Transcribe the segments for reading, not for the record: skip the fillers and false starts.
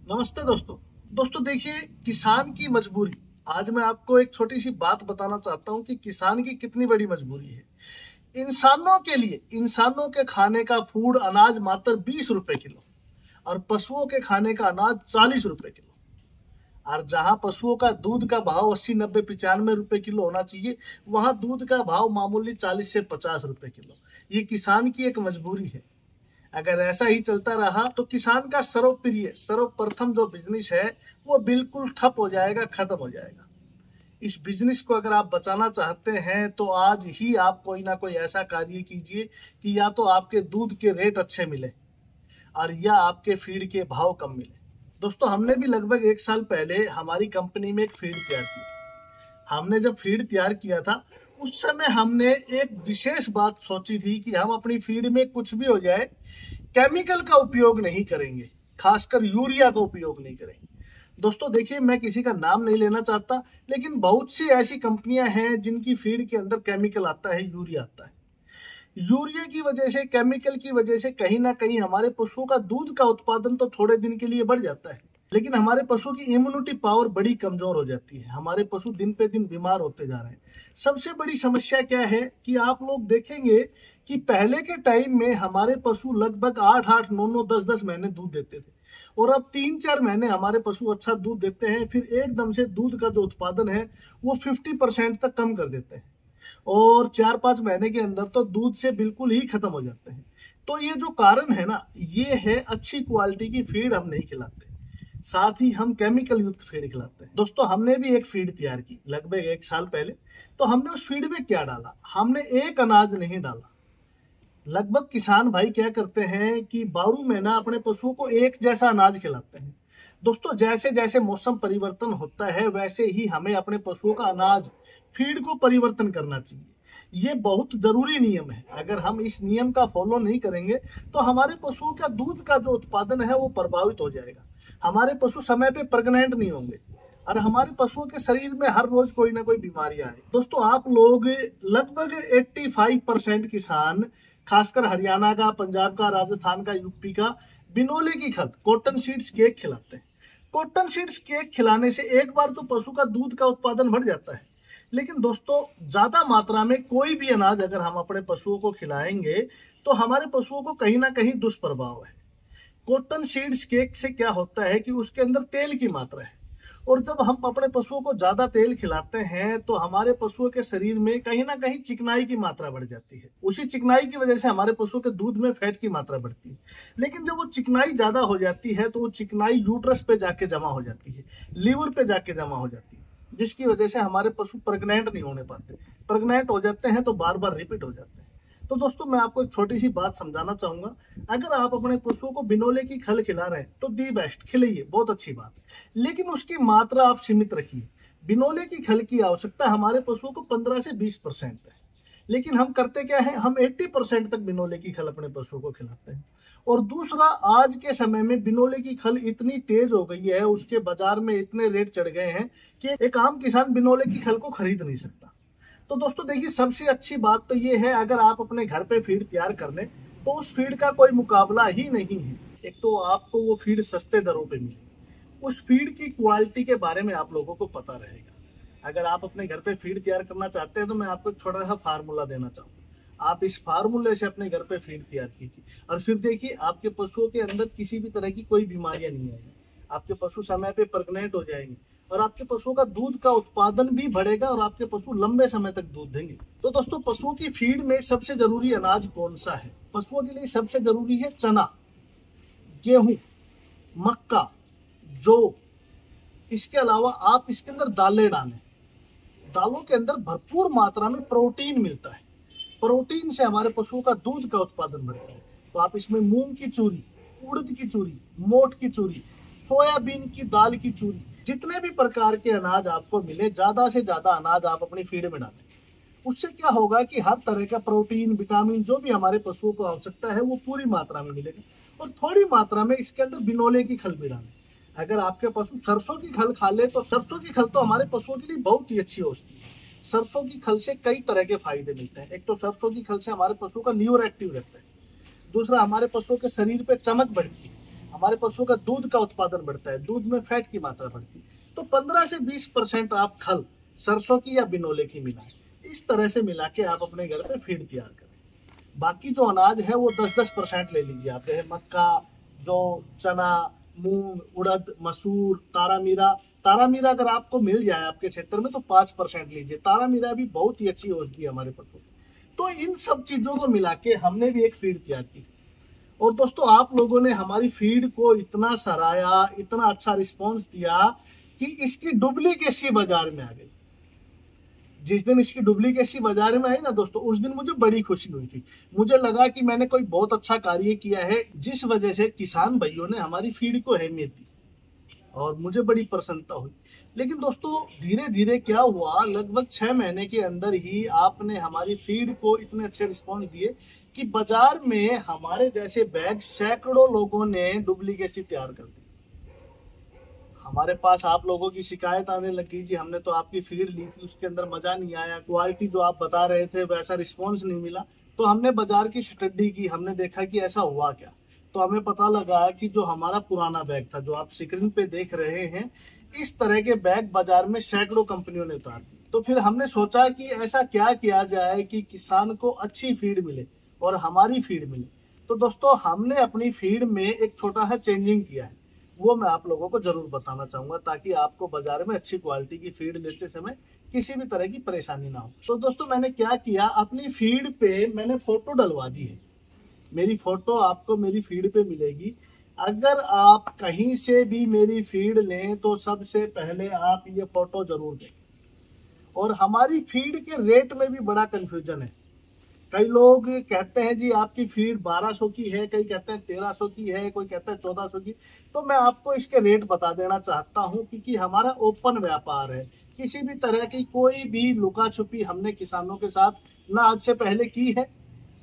नमस्ते दोस्तों। देखिए, किसान की मजबूरी। आज मैं आपको एक छोटी सी बात बताना चाहता हूँ कि किसान की कितनी बड़ी मजबूरी है। इंसानों के लिए, इंसानों के खाने का फूड अनाज मात्र 20 रुपए किलो और पशुओं के खाने का अनाज 40 रुपए किलो। और जहां पशुओं का दूध का भाव 80, 90, 95 रुपए किलो होना चाहिए, वहां दूध का भाव मामूली 40 से 50 रुपए किलो। ये किसान की एक मजबूरी है। अगर ऐसा ही चलता रहा तो किसान का सर्वप्रिय सर्वप्रथम जो बिजनेस है वो बिल्कुल ठप हो जाएगा, खत्म हो जाएगा। इस बिजनेस को अगर आप बचाना चाहते हैं तो आज ही आप कोई ना कोई ऐसा कार्य कीजिए कि या तो आपके दूध के रेट अच्छे मिले और या आपके फीड के भाव कम मिले। दोस्तों, हमने भी लगभग 1 साल पहले हमारी कंपनी में एक फीड तैयार की। हमने जब फीड तैयार किया था उस समय हमने एक विशेष बात सोची थी कि हम अपनी फीड में कुछ भी हो जाए केमिकल का उपयोग नहीं करेंगे, खासकर यूरिया का उपयोग नहीं करेंगे। दोस्तों देखिए, मैं किसी का नाम नहीं लेना चाहता, लेकिन बहुत सी ऐसी कंपनियां हैं जिनकी फीड के अंदर केमिकल आता है, यूरिया आता है। यूरिया की वजह से, केमिकल की वजह से कहीं ना कहीं हमारे पशुओं का दूध का उत्पादन तो थोड़े दिन के लिए बढ़ जाता है, लेकिन हमारे पशु की इम्यूनिटी पावर बड़ी कमजोर हो जाती है। हमारे पशु दिन पे दिन बीमार होते जा रहे हैं। सबसे बड़ी समस्या क्या है कि आप लोग देखेंगे कि पहले के टाइम में हमारे पशु लगभग 8-8, 9-9, 10-10 महीने दूध देते थे, और अब 3-4 महीने हमारे पशु अच्छा दूध देते हैं, फिर एकदम से दूध का जो उत्पादन है वो 50% तक कम कर देते हैं, और 4-5 महीने के अंदर तो दूध से बिल्कुल ही खत्म हो जाते हैं। तो ये जो कारण है ना, ये है अच्छी क्वालिटी की फीड हम नहीं खिलाते, साथ ही हम केमिकल युक्त फीड खिलाते हैं। दोस्तों, हमने भी एक फीड तैयार की लगभग 1 साल पहले। तो हमने उस फीड में क्या डाला? हमने एक अनाज नहीं डाला। लगभग किसान भाई क्या करते हैं कि 12 महीना अपने पशुओं को एक जैसा अनाज खिलाते हैं। दोस्तों, जैसे जैसे मौसम परिवर्तन होता है वैसे ही हमें अपने पशुओं का अनाज, फीड को परिवर्तन करना चाहिए। ये बहुत जरूरी नियम है। अगर हम इस नियम का फॉलो नहीं करेंगे तो हमारे पशुओं का दूध का जो उत्पादन है वो प्रभावित हो जाएगा। हमारे पशु समय पे प्रेग्नेंट नहीं होंगे और हमारे पशुओं के शरीर में हर रोज कोई ना कोई बीमारियां आए। दोस्तों, आप लोग लगभग 85% किसान, खासकर हरियाणा का, पंजाब का, राजस्थान का, यूपी का, बिनोले की खल, कॉटन सीड्स केक खिलाते हैं। कॉटन सीड्स केक खिलाने से एक बार तो पशु का दूध का उत्पादन बढ़ जाता है, लेकिन दोस्तों ज्यादा मात्रा में कोई भी अनाज अगर हम अपने पशुओं को खिलाएंगे तो हमारे पशुओं को कहीं ना कहीं दुष्प्रभाव है। कॉटन सीड्स केक से क्या होता है कि उसके अंदर तेल की मात्रा है, और जब हम अपने पशुओं को ज्यादा तेल खिलाते हैं तो हमारे पशुओं के शरीर में कहीं ना कहीं चिकनाई की मात्रा बढ़ जाती है। उसी चिकनाई की वजह से हमारे पशुओं के दूध में फैट की मात्रा बढ़ती है। लेकिन जब वो चिकनाई ज्यादा हो जाती है तो वो चिकनाई यूट्रस पे जाके जमा हो जाती है, लीवर पे जाके जमा हो जाती है, जिसकी वजह से हमारे पशु प्रेग्नेंट नहीं होने पाते। प्रेग्नेंट हो जाते हैं तो बार बार रिपीट हो जाते हैं। तो दोस्तों, मैं आपको एक छोटी सी बात समझाना चाहूंगा। अगर आप अपने पशुओं को बिनोले की खल खिला रहे हैं तो दी बेस्ट खिलाइए, बहुत अच्छी बात, लेकिन उसकी मात्रा आप सीमित रखिए। बिनोले की खल की आवश्यकता हमारे पशुओं को 15 से 20% है, लेकिन हम करते क्या है, हम 80% तक बिनोले की खल अपने पशुओं को खिलाते हैं। और दूसरा, आज के समय में बिनोले की खल इतनी तेज हो गई है, उसके बाजार में इतने रेट चढ़ गए हैं कि एक आम किसान बिनोले की खल को खरीद नहीं सकता। तो दोस्तों देखिए, सबसे अच्छी बात तो ये है, अगर आप अपने घर पे फीड तैयार कर लें तो उस फीड का कोई मुकाबला ही नहीं है। एक तो आपको वो फीड सस्ते दरों पे मिले, उस फीड की क्वालिटी के बारे में आप लोगों को पता रहेगा। अगर आप अपने घर पे फीड तैयार करना चाहते हैं तो मैं आपको एक छोटा सा फार्मूला देना चाहूंगा। आप इस फार्मूले से अपने घर पे फीड तैयार कीजिए और फिर देखिए आपके पशुओं के अंदर किसी भी तरह की कोई बीमारियां नहीं आएगी। आपके पशु समय पे प्रेग्नेंट हो जाएंगे और आपके पशुओं का दूध का उत्पादन भी बढ़ेगा और आपके पशु लंबे समय तक दूध देंगे। तो दोस्तों, पशुओं की फीड में सबसे जरूरी अनाज कौन सा है? पशुओं के लिए सबसे जरूरी है चना, गेहूं, मक्का, जौ। इसके अलावा आप इसके अंदर दालें डालें। दालों के अंदर भरपूर मात्रा में प्रोटीन मिलता है। प्रोटीन से हमारे पशुओं का दूध का उत्पादन बढ़ता है। तो आप इसमें मूंग की चूरी, उड़द की चूरी, मोठ की चूरी, सोयाबीन की दाल की चूरी, जितने भी प्रकार के अनाज आपको मिले, ज्यादा से ज्यादा अनाज आप अपनी फीड में डालें। उससे क्या होगा कि हर तरह का प्रोटीन, विटामिन जो भी हमारे पशुओं को आवश्यकता है वो पूरी मात्रा में मिलेगा। और थोड़ी मात्रा में इसके अंदर बिनोले की खल भी डालें। अगर आपके पशु सरसों की खल खा ले तो सरसों की खल तो हमारे पशुओं के लिए बहुत ही अच्छी होती है। सरसों की खल से कई तरह के फायदे मिलते हैं। एक तो सरसों की खल से हमारे पशु का लीवर एक्टिव रहता है। दूसरा, हमारे पशुओं के शरीर पे चमक बढ़ती है। हमारे पशुओं का दूध का उत्पादन बढ़ता है, दूध में फैट की मात्रा बढ़ती है। तो 15 से 20% आप खल सरसों की या बिनोले की मिलाएं। इस तरह से मिला के आप अपने घर पे फीड तैयार करें। बाकी जो अनाज है वो 10-10% ले लीजिए आप, जैसे मक्का, जौ, चना, मूंग, उड़द, मसूर, तारामीरा। तारामीरा अगर आपको मिल जाए आपके क्षेत्र में तो 5% लीजिए। तारामीरा भी बहुत ही अच्छी औषधि है हमारे पशुओं की। तो इन सब चीजों को मिला के हमने भी एक फीड तैयार की। और दोस्तों आप लोगों ने हमारी फीड को इतना सराहा, इतना अच्छा रिस्पॉन्स दिया कि इसकी डुप्लीकेसी बाजार में आ गई। जिस दिन इसकी डुप्लीकेसी बाजार में आई ना दोस्तों, उस दिन मुझे बड़ी खुशी हुई थी। मुझे लगा कि मैंने कोई बहुत अच्छा कार्य किया है, जिस वजह से किसान भाइयों ने हमारी फीड को अहमियत दी और मुझे बड़ी प्रसन्नता हुई। लेकिन दोस्तों धीरे धीरे क्या हुआ, लगभग 6 महीने के अंदर ही आपने हमारी फीड को इतने अच्छे रिस्पॉन्स दिए कि बाजार में हमारे जैसे बैग सैकड़ों लोगों ने डुप्लीकेसी तैयार कर दी। हमारे पास आप लोगों की शिकायत आने लगी, जी हमने तो आपकी फीड ली थी, उसके अंदर मजा नहीं आया, क्वालिटी जो आप बता रहे थे वैसा रिस्पॉन्स नहीं मिला। तो हमने बाजार की स्टडी की, हमने देखा कि ऐसा हुआ क्या। तो हमें पता लगा कि जो हमारा पुराना बैग था, जो आप स्क्रीन पे देख रहे हैं, इस तरह के बैग बाजार में सैकड़ों कंपनियों ने उतार दिए। तो फिर हमने सोचा कि ऐसा क्या किया जाए कि किसान को अच्छी फीड मिले और हमारी फीड मिले। तो दोस्तों हमने अपनी फीड में एक छोटा सा चेंजिंग किया है, वो मैं आप लोगों को जरूर बताना चाहूंगा, ताकि आपको बाजार में अच्छी क्वालिटी की फीड लेते समय किसी भी तरह की परेशानी ना हो। तो दोस्तों मैंने क्या किया, अपनी फीड पे मैंने फोटो डलवा दी है। मेरी फोटो आपको मेरी फीड पे मिलेगी। अगर आप कहीं से भी मेरी फीड लें तो सबसे पहले आप ये फोटो जरूर देखें। और हमारी फीड के रेट में भी बड़ा कंफ्यूजन है। कई लोग कहते हैं जी आपकी फीड 1200 की है, कई कहते हैं 1300 की है, कोई कहता है 1400 की। तो मैं आपको इसके रेट बता देना चाहता हूं, क्योंकि हमारा ओपन व्यापार है। किसी भी तरह की कोई भी लुका छुपी हमने किसानों के साथ ना आज से पहले की है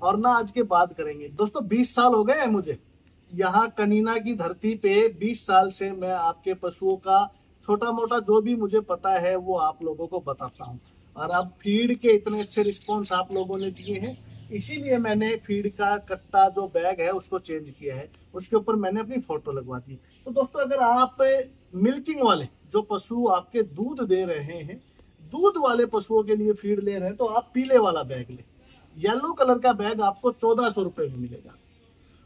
और ना आज के बाद करेंगे। दोस्तों 20 साल हो गए हैं मुझे यहाँ कनीना की धरती पे। 20 साल से मैं आपके पशुओं का छोटा मोटा जो भी मुझे पता है वो आप लोगों को बताता हूँ। और अब फीड के इतने अच्छे रिस्पॉन्स आप लोगों ने दिए हैं, इसीलिए मैंने फीड का कट्टा जो बैग है उसको चेंज किया है, उसके ऊपर मैंने अपनी फोटो लगवा दी। तो दोस्तों अगर आप मिल्किंग वाले जो पशु आपके दूध दे रहे हैं, दूध वाले पशुओं के लिए फीड ले रहे हैं, तो आप पीले वाला बैग लें। येलो कलर का बैग आपको 1400 रुपये में मिलेगा।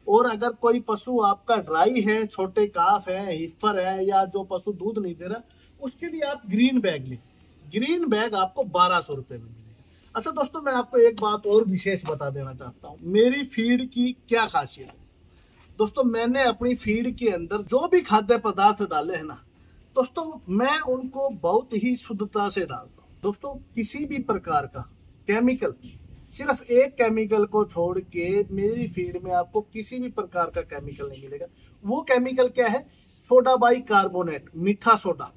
और अगर कोई पशु आपका ड्राई है, छोटे काफ है, हिफर है, या जो पशु दूध नहीं दे रहा, उसके लिए आप ग्रीन बैग लें। ग्रीन बैग आपको 1200 रुपये में मिलेगा। अच्छा दोस्तों मैं आपको एक बात और विशेष बता देना चाहता हूँ, मेरी फीड की क्या खासियत है। दोस्तों मैंने अपनी फीड के अंदर जो भी खाद्य पदार्थ डाले हैं ना दोस्तों, मैं उनको बहुत ही शुद्धता से डालता हूँ। दोस्तों किसी भी प्रकार का केमिकल, सिर्फ एक केमिकल को छोड़ के मेरी फीड में आपको किसी भी प्रकार का केमिकल नहीं मिलेगा। वो केमिकल क्या है, सोडा बाई कार्बोनेट, मीठा सोडा।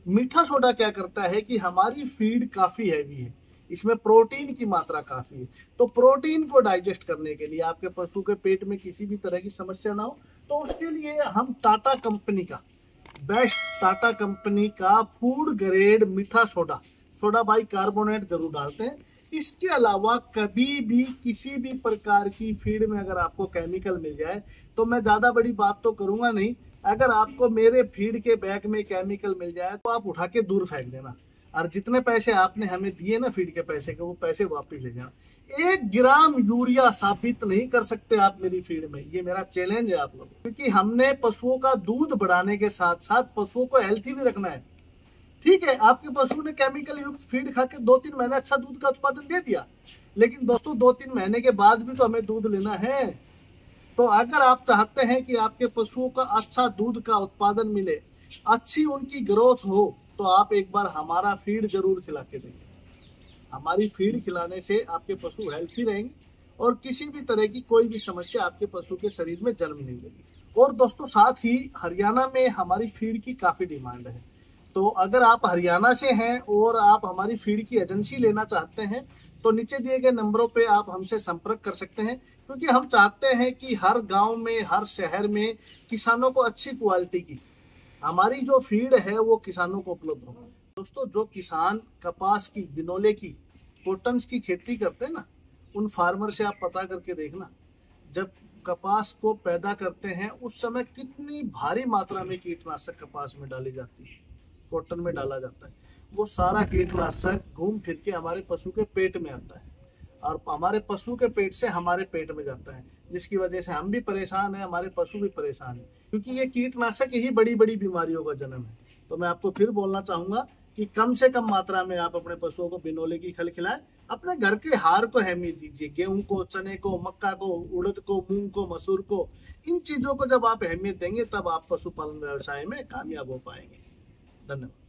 मीठा सोडा क्या करता है कि हमारी फीड काफी हैवी है, इसमें प्रोटीन की मात्रा काफी है। तो प्रोटीन को डाइजेस्ट करने के लिए, आपके पशु के पेट में किसी भी तरह की समस्या ना हो, तो उसके लिए हम टाटा कंपनी का बेस्ट, टाटा कंपनी का फूड ग्रेड मीठा सोडा, सोडा बाई कार्बोनेट जरूर डालते हैं। इसके अलावा कभी भी किसी भी प्रकार की फीड में अगर आपको केमिकल मिल जाए, तो मैं ज्यादा बड़ी बात तो करूंगा नहीं, अगर आपको मेरे फीड के बैग में केमिकल मिल जाए तो आप उठा के दूर फेंक देना। और जितने पैसे आपने हमें दिए ना फीड के पैसे के, वो पैसे वापस ले जाना। 1 ग्राम यूरिया साबित नहीं कर सकते आप मेरी फीड में, ये मेरा चैलेंज है आप लोगों, क्योंकि हमने पशुओं का दूध बढ़ाने के साथ साथ पशुओं को हेल्थी भी रखना है। ठीक है, आपके पशु ने केमिकल युक्त फीड खा के 2-3 महीने अच्छा दूध का उत्पादन दे दिया, लेकिन दोस्तों 2-3 महीने के बाद भी तो हमें दूध लेना है। तो अगर आप चाहते हैं कि आपके पशुओं का अच्छा दूध का उत्पादन मिले, अच्छी उनकी ग्रोथ हो, तो आप एक बार हमारा फीड जरूर खिला के देंगे। हमारी फीड खिलाने से आपके पशु हेल्थी रहेंगे और किसी भी तरह की कोई भी समस्या आपके पशु के शरीर में जन्म नहीं लेगी। और दोस्तों साथ ही हरियाणा में हमारी फीड की काफी डिमांड है। तो अगर आप हरियाणा से हैं और आप हमारी फीड की एजेंसी लेना चाहते हैं, तो नीचे दिए गए नंबरों पे आप हमसे संपर्क कर सकते हैं, क्योंकि हम चाहते हैं कि हर गांव में, हर शहर में किसानों को अच्छी क्वालिटी की हमारी जो फीड है वो किसानों को उपलब्ध हो। दोस्तों जो किसान कपास की, बिनोले की, कॉटन्स की खेती करते हैं ना, उन फार्मर से आप पता करके देखना, जब कपास को पैदा करते हैं उस समय कितनी भारी मात्रा में कीटनाशक कपास में डाली जाती है, कॉटन में डाला जाता है। वो सारा कीटनाशक घूम फिर के हमारे पशु के पेट में आता है और हमारे पशु के पेट से हमारे पेट में जाता है, जिसकी वजह से हम भी परेशान हैं, हमारे पशु भी परेशान हैं, क्योंकि ये कीटनाशक ही बड़ी बड़ी बीमारियों का जन्म है। तो मैं आपको फिर बोलना चाहूंगा कि कम से कम मात्रा में आप अपने पशुओं को बिनोले की खल खिलाएं। अपने घर के हार को अहमियत दीजिए, गेहूं को, चने को, मक्का को, उड़द को, मूंग को, मसूर को, इन चीजों को जब आप अहमियत देंगे तब आप पशुपालन व्यवसाय में कामयाब हो पाएंगे। धन्यवाद।